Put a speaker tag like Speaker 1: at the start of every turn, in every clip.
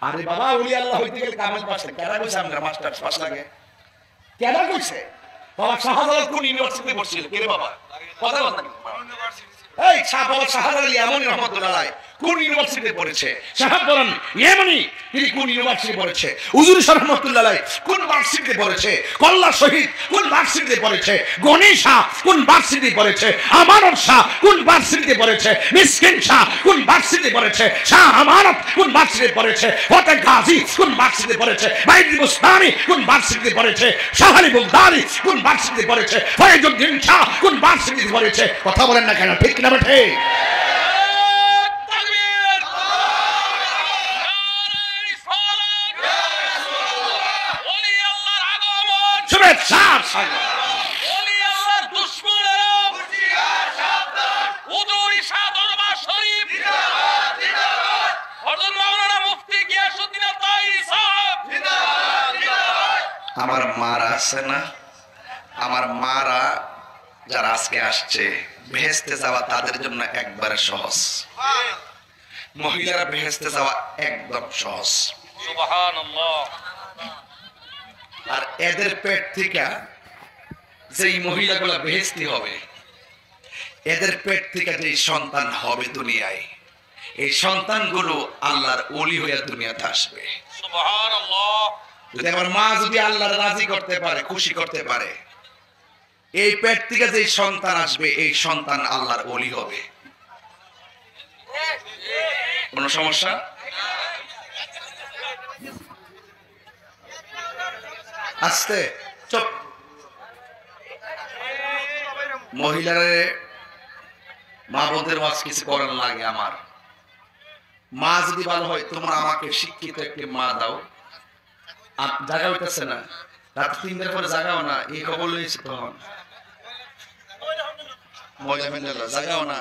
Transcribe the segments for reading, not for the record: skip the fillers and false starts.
Speaker 1: আরে বাবা ওলি আল্লাহ হইতে গেলে কামেল পাস কেডা কইছে আমরা মাস্টার পাস লাগে কেডা কইছে বাবা শাহজালাল কোন ইউনিভার্সিটিতে পড়ছিল কে রে বাবা কথা বল না এই বাবা শাহজালাল ইয়ামানি রহমাতুল্লাহ আলাইহি কোন ইউনিভার্সিটিতে পড়েছে সাহেব বলেন ইয়ামানি তিনি কোন ইউনিভার্সিটিতে পড়েছে হুজুর রহমাতুল্লাহ আলাইহি কোন ইউনিভার্সিটিতে পড়েছে কল্লা শহীদ কোন ইউনিভার্সিটিতে পড়েছে গনি শাহ কোন ইউনিভার্সিটিতে পড়েছে আমানত শাহ কোন ইউনিভার্সিটিতে পড়েছে মিসকিন শাহ কোন ইউনিভার্সিটিতে পড়েছে শাহ আমানত কোন ইউনিভার্সিটিতে পড়েছে ফতেহ গাজী কোন ইউনিভার্সিটিতে পড়েছে বাইতুল মুস্তানি কোন ইউনিভার্সিটিতে পড়েছে শাহ আলী বুগদারি কোন ইউনিভার্সিটিতে পড়েছে ফয়জউদ্দিন শাহ কোন ইউনিভার্সিটিতে পড়েছে কথা বলেন না কেন ঠিক না বেঠে আমার মারা আছে না আমার মারা যারা আজকে আসছে বেহেশতে যাওয়া তাদের জন্য একবারে সহজ মহিলারা বেহেশতে যাওয়া একদম সহজ সুবহানাল্লাহ আর এদের পেট থেকে যেই মহিলাগুলো বেহেশতি হবে এদের পেট থেকে যেই সন্তান হবে দুনিয়ায় এই সন্তানগুলো আল্লাহর ওলি হয়ে দুনিয়াতে আসবে সুবহানাল্লাহ যদি আমার মা যদি আল্লাহর রাজি করতে পারে খুশি করতে পারে এই পেট থেকে যেই সন্তান আসবে এই সন্তান আল্লাহর ওলি হবে কোনো সমস্যা আস্তে চুপ মহিলারা মা বোনদের ওয়াজ কিছু করার লাগে আমার মা যদি ভালো হয় তোমরা আমাকে শিক্ষিত একটি মা দাও জায়গা হইতেছে না রাত 3টার পরে জাগাও না এই খবর লইছি তখন মজা মেলা জাগাও না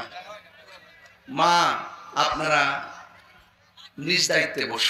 Speaker 1: মা আপনারা নিজ দায়িত্বে বসুন